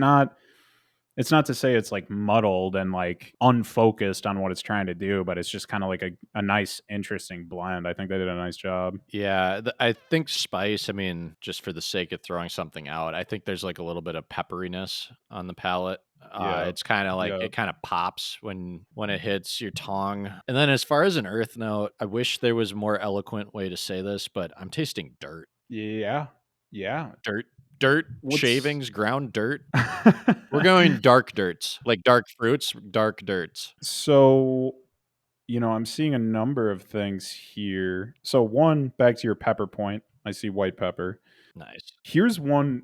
not to say it's like muddled and like unfocused on what it's trying to do, but it's just kind of like a nice, interesting blend. I think they did a nice job.
Yeah, I think spice, I mean, just for the sake of throwing something out, I think there's like a little bit of pepperiness on the palate.
Yeah.
It's kind of like
Yeah.
it kind of pops when it hits your tongue. And then as far as an earth note, I wish there was a more eloquent way to say this, but I'm tasting dirt.
Yeah. Yeah.
Dirt, dirt,
What's
shavings, ground dirt. We're going dark dirts, like dark fruits, dark dirts.
so, I'm seeing a number of things here. So, one, back to your pepper point, I see white pepper.
Nice.
Here's one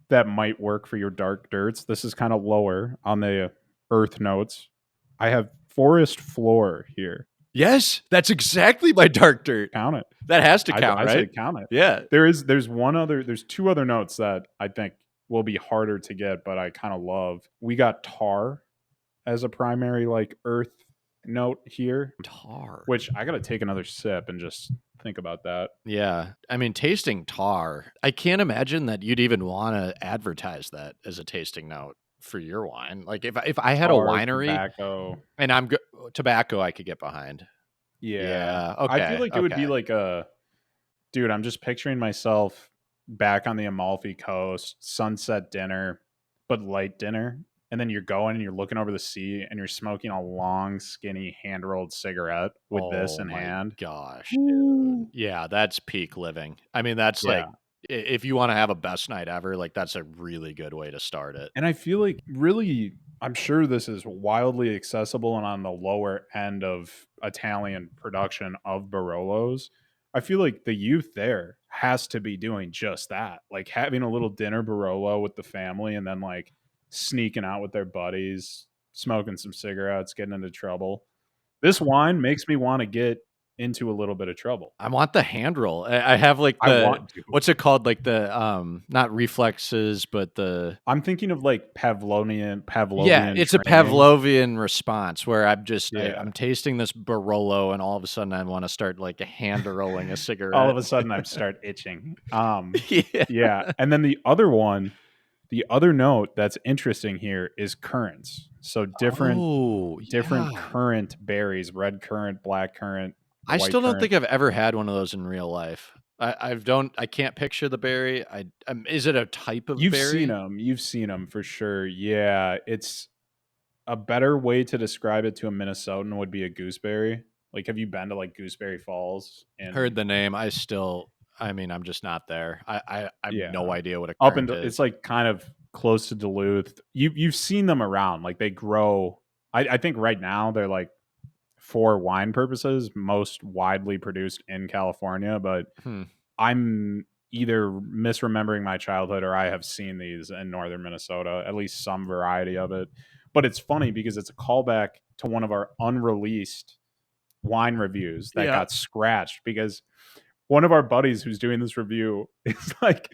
that might work for your dark dirts. This is kind of lower on the earth notes. I have forest floor here.
Yes, that's exactly my dark dirt.
Count it.
That has to count,
I say
right?
count it.
Yeah.
There's two other notes that I think will be harder to get, but I kind of love. We got tar as a primary like earth note here,
Tar.
which I got to take another sip and just think about that.
Yeah. I mean, tasting tar, I can't imagine that you'd even want to advertise that as a tasting note for your wine. Like if I had a
Tar,
winery
tobacco.
and tobacco I could get behind.
Yeah.
Yeah.
I feel
Okay.
like it would be
Okay.
like a dude, I'm just picturing myself back on the Amalfi Coast, sunset dinner, but light dinner. And then you're going and you're looking over the sea and you're smoking a long, skinny, hand rolled cigarette with this
Oh
in
my
hand.
gosh, dude.
Woo.
Yeah, that's peak living. I mean, that's like
Yeah.
if you want to have a best night ever, like that's a really good way to start it.
And I feel like really, I'm sure this is wildly accessible and on the lower end of Italian production of Barolos. I feel like the youth there has to be doing just that, like having a little dinner Barolo with the family and then like sneaking out with their buddies, smoking some cigarettes, getting into trouble. This wine makes me want to get into a little bit of trouble.
I want the hand roll. I have like
I
the
want to.
what's it called? Like the not reflexes, but the
I'm thinking of like
yeah,
Pavlovian
it's a
training.
Pavlovian response where
Yeah.
I'm tasting this Barolo and all of a sudden I want to start like hand rolling a
All
cigarette.
of a sudden I start itching.
Yeah.
Yeah. And then the other one, the other note that's interesting here is currants. So
Oh,
different
yeah.
currant berries, red currant, black currant,
I
white
still don't
currant.
think I've ever had one of those in real life. I can't picture the berry. Is it a type of
You've seen
berry?
them. You've seen them for sure. Yeah, it's a better way to describe it to a Minnesotan would be a gooseberry. Like, have you been to like Gooseberry Falls?
Heard
And
the name. I mean, I'm just not there. I have no
yeah,
idea what a
up
currant
and
is.
it's like kind of close to Duluth. You've seen them around. Like they grow. I think right now they're like for wine purposes most widely produced in California, but
Hmm.
I'm either misremembering my childhood or I have seen these in northern Minnesota, at least some variety of it. But it's funny because it's a callback to one of our unreleased wine reviews that
Yeah.
got scratched because one of our buddies who's doing this review is like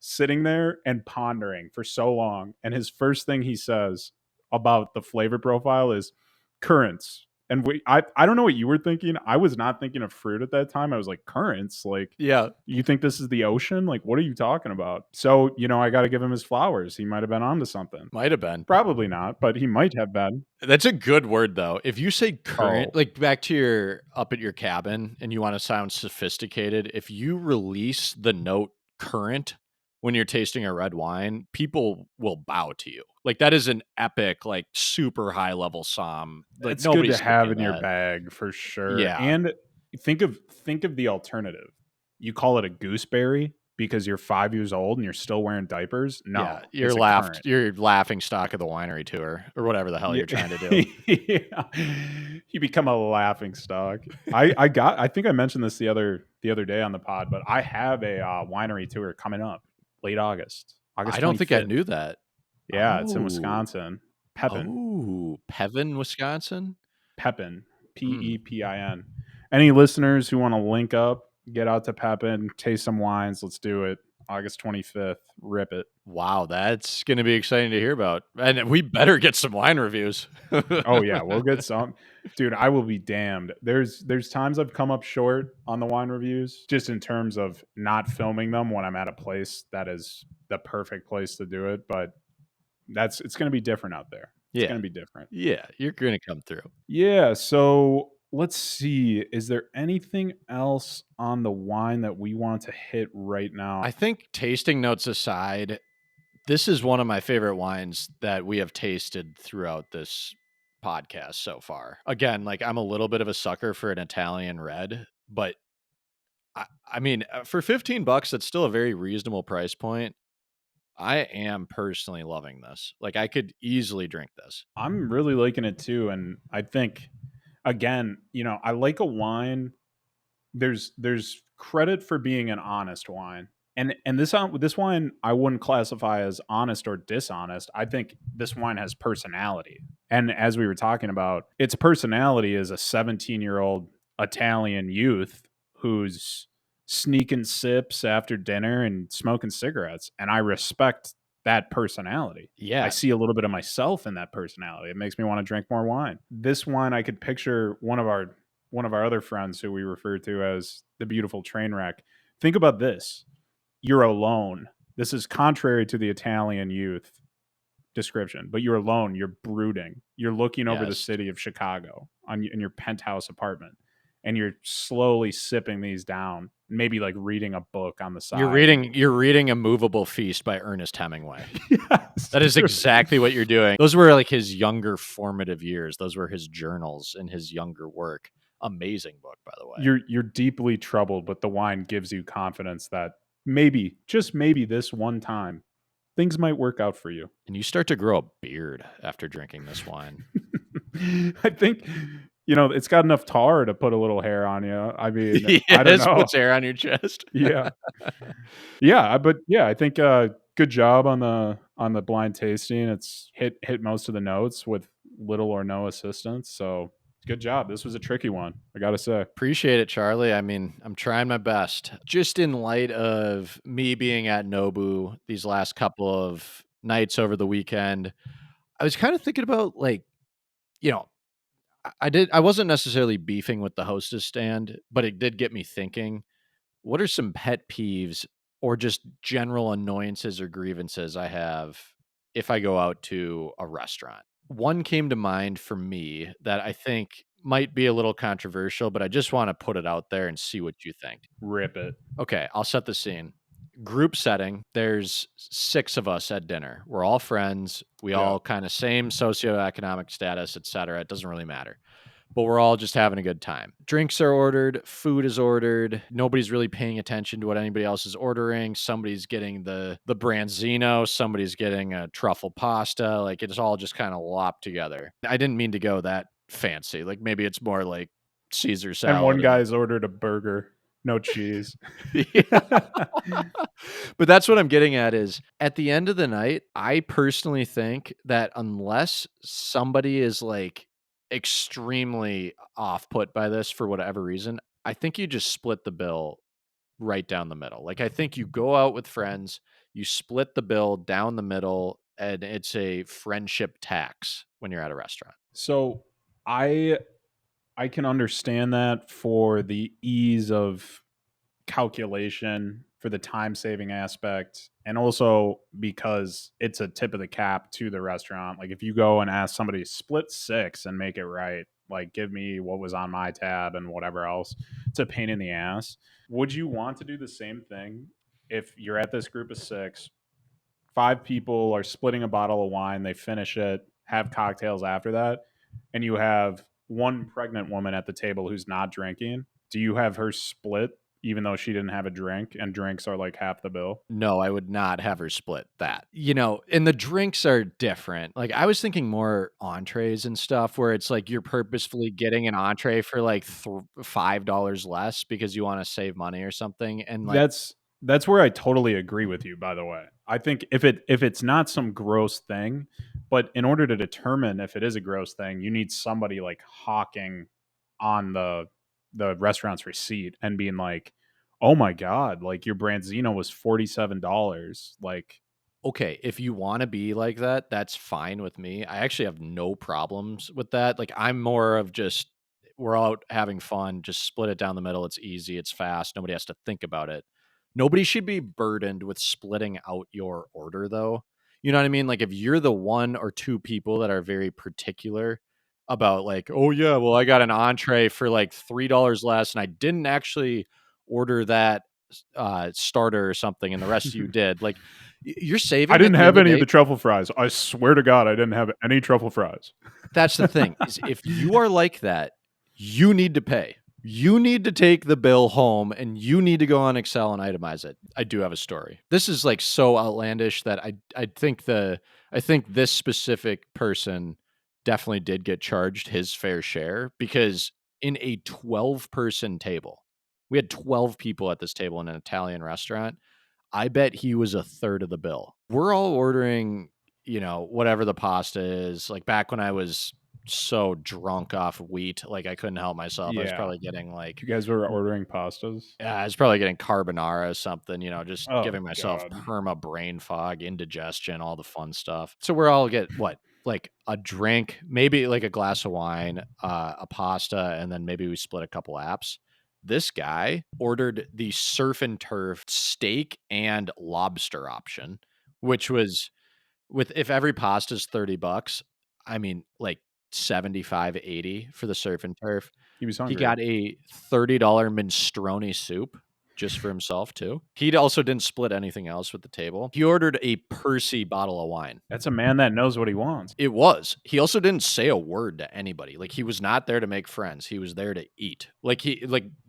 sitting there and pondering for so long. And his first thing he says about the flavor profile is currants. And I don't know what you were thinking. I was not thinking of fruit at that time. I was like, currants? Like,
Yeah.
you think this is the ocean? Like, what are you talking about? So, I got to give him his flowers. He might have been onto something.
Might have been.
Probably not, but he might have been.
That's a good word though. If you say current,
Oh,
like back to your up at your cabin and you want to sound sophisticated, if you release the note current when you're tasting a red wine, people will bow to you. Like that is an epic, like super high level psalm. Like
it's good to
nobody's
have
skipping
in your
that.
bag for sure.
Yeah.
And think of the alternative. You call it a gooseberry because you're 5 years old and you're still wearing diapers.
Yeah.
No, it's a currant.
You're laughing stock of the winery tour or whatever the hell
Yeah.
you're trying to do.
Yeah. You become a laughing stock. I think I mentioned this the other day on the pod, but I have a winery tour coming up late August,
I
August
don't think I
25th.
knew that.
Yeah, it's in
Oh.
Wisconsin, Pepin.
Oh, Pevin, Wisconsin?
Pepin,
Mm.
Pepin. Any listeners who want to link up, get out to Pepin, taste some wines. Let's do it. August 25th. Rip it.
Wow, that's gonna be exciting to hear about, and we better get some wine reviews.
Oh yeah, we'll get some. Dude, I will be damned. There's times I've come up short on the wine reviews just in terms of not filming them when I'm at a place that is the perfect place to do it, but that's it's going to be different out there. It's
Yeah.
going to be different.
Yeah, you're gonna come through.
Yeah, so let's see. Is there anything else on the wine that we want to hit right now?
I think tasting notes aside, this is one of my favorite wines that we have tasted throughout this podcast so far. Again, like, I'm a little bit of a sucker for an Italian red, but I mean, for 15 bucks, that's still a very reasonable price point. I am personally loving this. Like, I could easily drink this.
I'm really liking it too, and I think again, I like a wine. There's credit for being an honest wine. And this wine I wouldn't classify as honest or dishonest. I think this wine has personality. And as we were talking about, its personality is a 17-year-old Italian youth who's sneaking sips after dinner and smoking cigarettes. And I respect that personality. I
Yeah.
see a little bit of myself in that personality. It makes me want to drink more wine. This wine, I could picture one of our other friends who we refer to as the beautiful train wreck. Think about this. You're alone. This is contrary to the Italian youth description, but you're alone. You're brooding. You're looking over the
Yes.
city of Chicago in your penthouse apartment, and you're slowly sipping these down, maybe like reading a book on the
You're
side.
reading A Movable Feast by Ernest Hemingway.
Yes,
That is
dude.
exactly what you're doing. Those were like his younger formative years. Those were his journals and his younger work. Amazing book, by the way.
You're deeply troubled, but the wine gives you confidence that maybe, just maybe this one time, things might work out for you.
And you start to grow a beard after drinking this wine.
I think it's got enough tar to put a little hair on you. I mean, I don't
Yes,
know.
puts hair on your chest.
Yeah, yeah, but yeah, I think good job on the blind tasting. It's hit most of the notes with little or no assistance. So good job. This was a tricky one, I gotta say.
Appreciate it, Charlie. I mean, I'm trying my best. Just in light of me being at Nobu these last couple of nights over the weekend, I was kind of thinking about like, you know, I wasn't necessarily beefing with the hostess stand, but it did get me thinking, what are some pet peeves or just general annoyances or grievances I have if I go out to a restaurant? One came to mind for me that I think might be a little controversial, but I just want to put it out there and see what you think.
Rip it.
Okay, I'll set the scene. Group setting, there's 6 of us at dinner. We're all friends. We
Yeah.
all kind of same socioeconomic status, etc. It doesn't really matter. But we're all just having a good time. Drinks are ordered, food is ordered. Nobody's really paying attention to what anybody else is ordering. Somebody's getting the branzino, somebody's getting a truffle pasta. Like it's all just kind of lopped together. I didn't mean to go that fancy. Like maybe it's more like Caesar
And one
salad and
guy's ordered a burger, no cheese.
yeah. But that's what I'm getting at is at the end of the night, I personally think that unless somebody is like extremely off put by this for whatever reason, I think you just split the bill right down the middle. Like I think you go out with friends, you split the bill down the middle, and it's a friendship tax when you're at a restaurant.
So I I can understand that for the ease of calculation, for the time saving aspect, and also because it's a tip of the cap to the restaurant. Like if you go and ask somebody split 6 and make it right, like give me what was on my tab and whatever else, it's a pain in the ass. Would you want to do the same thing if you're at this group of 6, 5 people are splitting a bottle of wine, they finish it, have cocktails after that, and you have one pregnant woman at the table who's not drinking? Do you have her split even though she didn't have a drink and drinks are like half the bill?
No, I would not have her split that. And the drinks are different. Like, I was thinking more entrees and stuff where it's like you're purposefully getting an entree for like $5 less because you wanna save money or something, and, like
That's where I totally agree with you, by the way. I think if it's not some gross thing, but in order to determine if it is a gross thing, you need somebody like hawking on the restaurant's receipt and being like, "Oh my god, like your branzino was $47." Like,
Okay, if you wanna be like that, that's fine with me. I actually have no problems with that. Like, I'm more of just we're out having fun, just split it down the middle. It's easy, it's fast, nobody has to think about it. Nobody should be burdened with splitting out your order, though. You know what I mean? Like, if you're the 1 or 2 people that are very particular about, like, "Oh, yeah, well, I got an entree for, like, $3 less, and I didn't actually order that starter or something, and the rest of you did." Like, you're
I
saving
didn't
at the end
have
of
any
the
of the
day.
truffle fries. I swear to God, I didn't have any truffle fries.
That's the thing, is if you are like that, you need to pay. You need to take the bill home, and you need to go on Excel and itemize it. I do have a story. This is, like, so outlandish that I think this specific person definitely did get charged his fair share because in a 12-person table, we had 12 people at this table in an Italian restaurant. I bet he was a third of the bill. We're all ordering, whatever the pasta is. Like back when I was so drunk off wheat, like I couldn't help myself. I was
Yeah.
probably getting like,
You guys were ordering pastas?
yeah, I was probably getting carbonara or something, just
Oh
giving myself
god.
perma brain fog, indigestion, all the fun stuff. So we're all get what? Like a drink, maybe like a glass of wine, a pasta, and then maybe we split a couple apps. This guy ordered the surf and turf steak and lobster option, which was with if every pasta is $30, I mean like 75, 80 for the surf and turf.
He was
He
hungry.
got a $30 minestrone soup just for himself too. He also didn't split anything else with the table. He ordered a Percy bottle of wine.
That's a man that knows what he wants.
It was. He also didn't say a word to anybody. Like, he was not there to make friends. He was there to eat.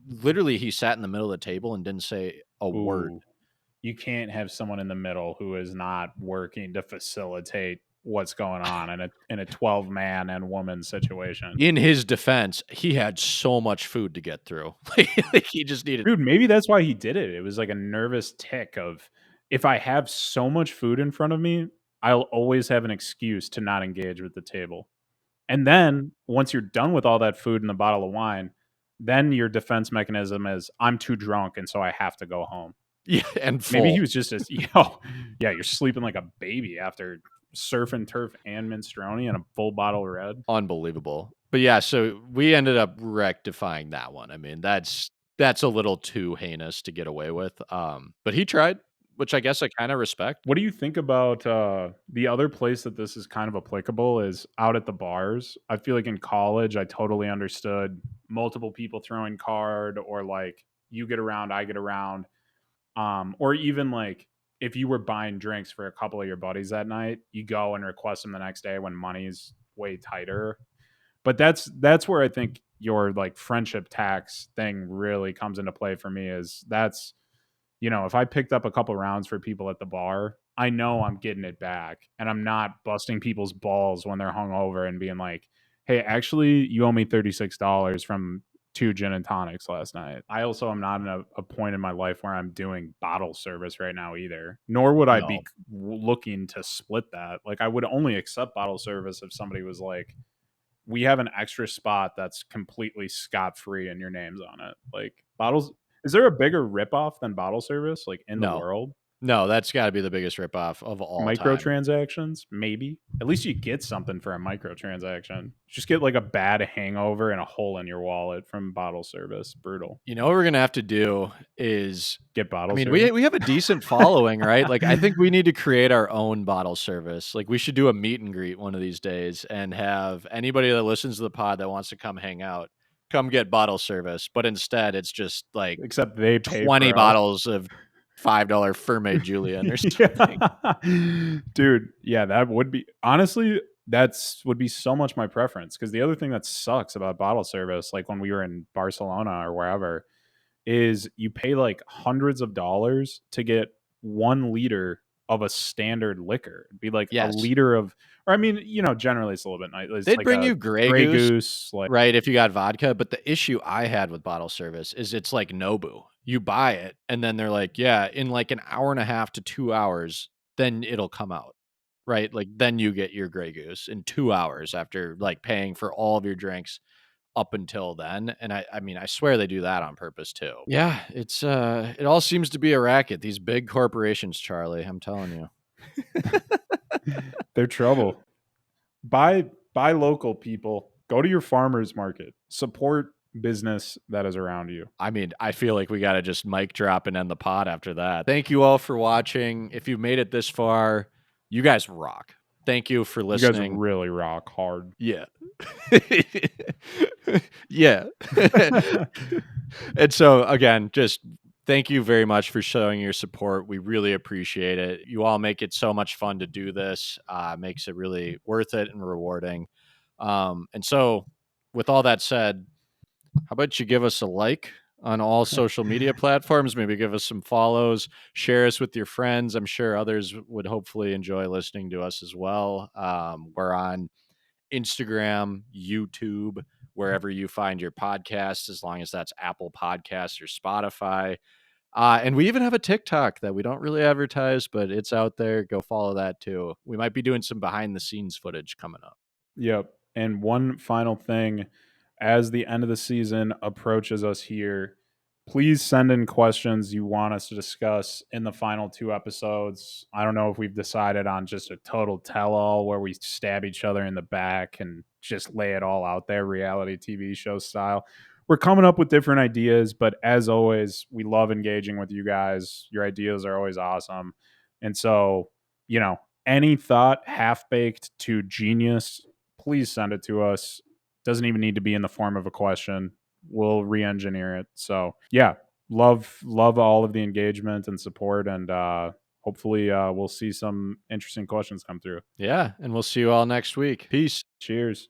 Literally, he sat in the middle of the table and didn't say a word.
Ooh. You can't have someone in the middle who is not working to facilitate what's going on in a 12 man and woman situation.
In his defense, he had so much food to get through. Like, he just needed.
Dude, maybe that's why he did it. It was like a nervous tick of if I have so much food in front of me, I'll always have an excuse to not engage with the table. And then once you're done with all that food and the bottle of wine, then your defense mechanism is I'm too drunk and so I have to go home.
Yeah, and
Maybe he
full.
was just as yeah, you're sleeping like a baby after surf and turf and minestrone and a full bottle of red.
Unbelievable. But yeah, so we ended up rectifying that one. I mean, that's a little too heinous to get away with. But he tried, which I guess I kind of respect.
What do you think about the other place that this is kind of applicable is out at the bars? I feel like in college, I totally understood multiple people throwing card or like you get around, I get around. Or even like if you were buying drinks for a couple of your buddies that night, you go and request them the next day when money's way tighter. But that's where I think your like friendship tax thing really comes into play for me is that's if I picked up a couple rounds for people at the bar, I know I'm getting it back and I'm not busting people's balls when they're hungover and being like, hey, actually, you owe me $36 from two gin and tonics last night. I also am not in a point in my life where I'm doing bottle service right now either, nor would I be
No.
looking to split that. Like, I would only accept bottle service if somebody was like, we have an extra spot that's completely scot free and your name's on it. Like bottles, is there a bigger ripoff than bottle service like in the
No.
world?
No, that's gotta be the biggest ripoff of all time.
Microtransactions, maybe. At least you get something for a microtransaction. Just get like a bad hangover and a hole in your wallet from bottle service. Brutal.
You know what we're gonna have to do is
Get
I
bottle
mean,
service.
we have a decent following, right? Like, I think we need to create our own bottle service. Like, we should do a meet and greet one of these days and have anybody that listens to the pod that wants to come hang out, come get bottle service. But instead, it's just like
Except they pay
20
for us.
bottles of $5 Ferme Julian or something.
Yeah. Dude, yeah, that would be honestly, that's would be so much my preference. Because the other thing that sucks about bottle service, like when we were in Barcelona or wherever, is you pay like hundreds of dollars to get 1 liter of a standard liquor. It'd be like a
Yes.
liter of, or I mean, generally it's a little bit nice. It's
They'd
like
bring
a
you Grey
Grey
Goose,
Goose, like
right, if you got vodka, but the issue I had with bottle service is it's like Nobu. You buy it, and then they're like, "Yeah, in like an hour and a half to 2 hours, then it'll come out, right? Like, then you get your Grey Goose in 2 hours after, like, paying for all of your drinks up until then, and I mean, I swear they do that on purpose too. Yeah, it all seems to be a racket. These big corporations, Charlie, I'm telling you.
They're trouble. Buy local, people. Go to your farmers market. Support business that is around you.
I mean, I feel like we gotta just mic drop and end the pod after that. Thank you all for watching. If you've made it this far, you guys rock. Thank you for
You guys
listening.
really rock hard.
Yeah. Yeah. And so, again, just thank you very much for showing your support. We really appreciate it. You all make it so much fun to do this. Makes it really worth it and rewarding. And so, with all that said, how about you give us a like on all social media platforms? Maybe give us some follows, share us with your friends. I'm sure others would hopefully enjoy listening to us as well. We're on Instagram, YouTube, wherever you find your podcasts, as long as that's Apple Podcasts or Spotify. And we even have a TikTok that we don't really advertise, but it's out there. Go follow that too. We might be doing some behind the scenes footage coming up.
Yep. And one final thing, as the end of the season approaches us here, please send in questions you want us to discuss in the final 2 episodes. I don't know if we've decided on just a total tell all where we stab each other in the back and just lay it all out there, reality TV show style. We're coming up with different ideas, but as always, we love engaging with you guys. Your ideas are always awesome. And so, you know, any thought half baked to genius, please send it to us. Doesn't even need to be in the form of a question. We'll re-engineer it. So yeah, love all of the engagement and support, and hopefully we'll see some interesting questions come through.
Yeah. And we'll see you all next week. Peace.
Cheers.